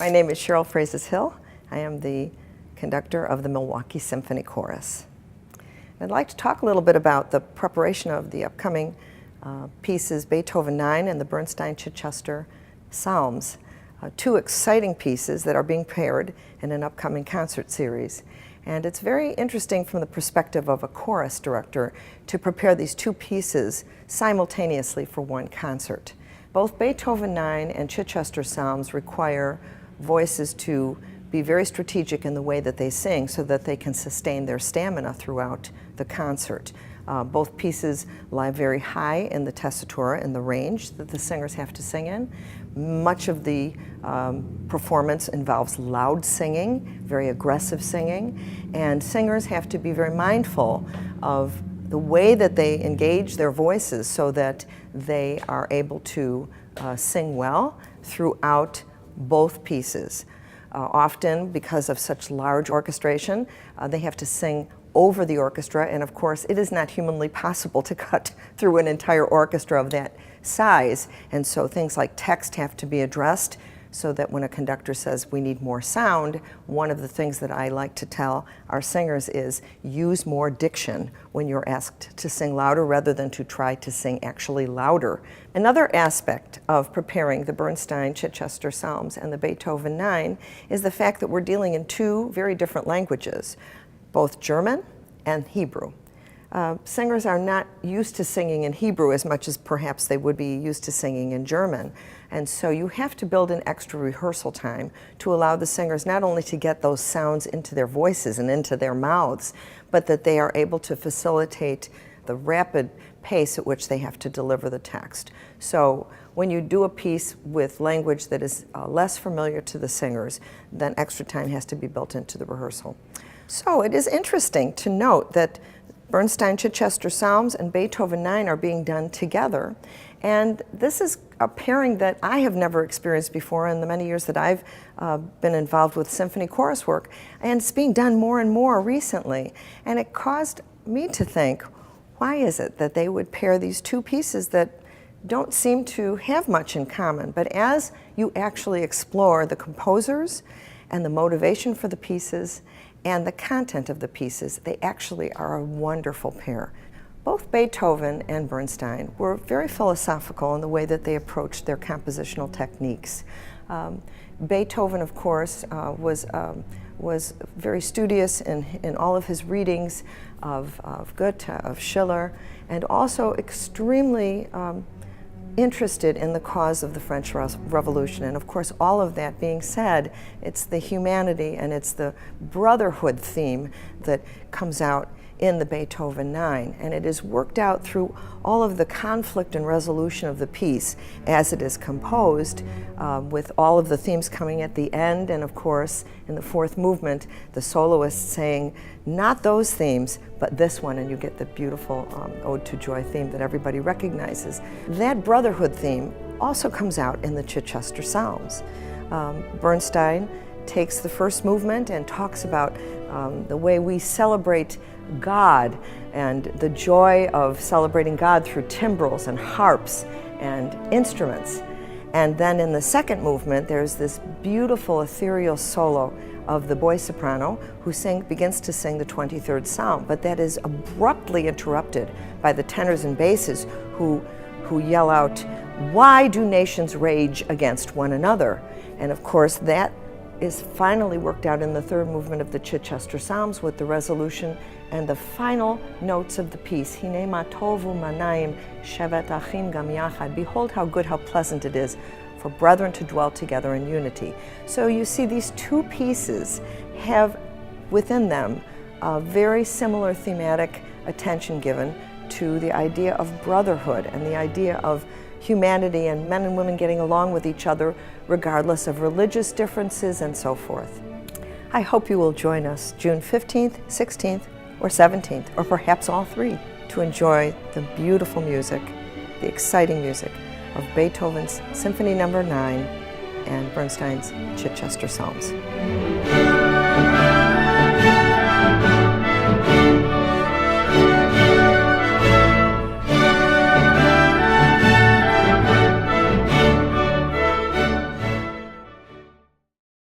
My name is Cheryl Frazes-Hill. I am the conductor of the Milwaukee Symphony Chorus. I'd like to talk a little bit about the preparation of the upcoming pieces Beethoven 9 and the Bernstein Chichester Psalms, two exciting pieces that are being paired in an upcoming concert series. And it's very interesting from the perspective of a chorus director to prepare these two pieces simultaneously for one concert. Both Beethoven 9 and Chichester Psalms require voices to be very strategic in the way that they sing so that they can sustain their stamina throughout the concert. Both pieces lie very high in the tessitura, in the range that the singers have to sing in. Much of the performance involves loud singing, very aggressive singing, and singers have to be very mindful of the way that they engage their voices so that they are able to sing well throughout both pieces. Often, because of such large orchestration, they have to sing over the orchestra, and of course it is not humanly possible to cut through an entire orchestra of that size, and so things like text have to be addressed so that when a conductor says we need more sound, one of the things that I like to tell our singers is use more diction when you're asked to sing louder rather than to try to sing actually louder. Another aspect of preparing the Bernstein Chichester Psalms and the Beethoven 9 is the fact that we're dealing in two very different languages, both German and Hebrew. Singers are not used to singing in Hebrew as much as perhaps they would be used to singing in German. And so you have to build in extra rehearsal time to allow the singers not only to get those sounds into their voices and into their mouths, but that they are able to facilitate the rapid pace at which they have to deliver the text. So when you do a piece with language that is less familiar to the singers, then extra time has to be built into the rehearsal. So it is interesting to note that Bernstein Chichester Psalms and Beethoven 9 are being done together. And this is a pairing that I have never experienced before in the many years that I've been involved with symphony chorus work. And it's being done more and more recently. And it caused me to think, why is it that they would pair these two pieces that don't seem to have much in common? But as you actually explore the composers and the motivation for the pieces and the content of the pieces, they actually are a wonderful pair. Both Beethoven and Bernstein were very philosophical in the way that they approached their compositional techniques. Beethoven, of course, was very studious in all of his readings of Goethe, of Schiller, and also extremely interested in the cause of the French Revolution. And of course, all of that being said, it's the humanity and it's the brotherhood theme that comes out in the Beethoven 9. And it is worked out through all of the conflict and resolution of the piece as it is composed, with all of the themes coming at the end, and of course, in the fourth movement, the soloist saying, not those themes, but this one, and you get the beautiful Ode to Joy theme that everybody recognizes. That brotherhood theme also comes out in the Chichester Psalms. Bernstein takes the first movement and talks about the way we celebrate God and the joy of celebrating God through timbrels and harps and instruments. And then in the second movement, there's this beautiful ethereal solo of the boy soprano who begins to sing the 23rd Psalm, but that is abruptly interrupted by the tenors and basses who yell out, "Why do nations rage against one another?" And of course, that is finally worked out in the third movement of the Chichester Psalms with the resolution and the final notes of the piece. Hine ma tovu manaim shevet achim gam yachad. Behold how good, how pleasant it is for brethren to dwell together in unity. So you see, these two pieces have within them a very similar thematic attention given to the idea of brotherhood and the idea of humanity and men and women getting along with each other regardless of religious differences and so forth. I hope you will join us June 15th, 16th, or 17th, or perhaps all three, to enjoy the beautiful music, the exciting music of Beethoven's Symphony No. 9 and Bernstein's Chichester Psalms.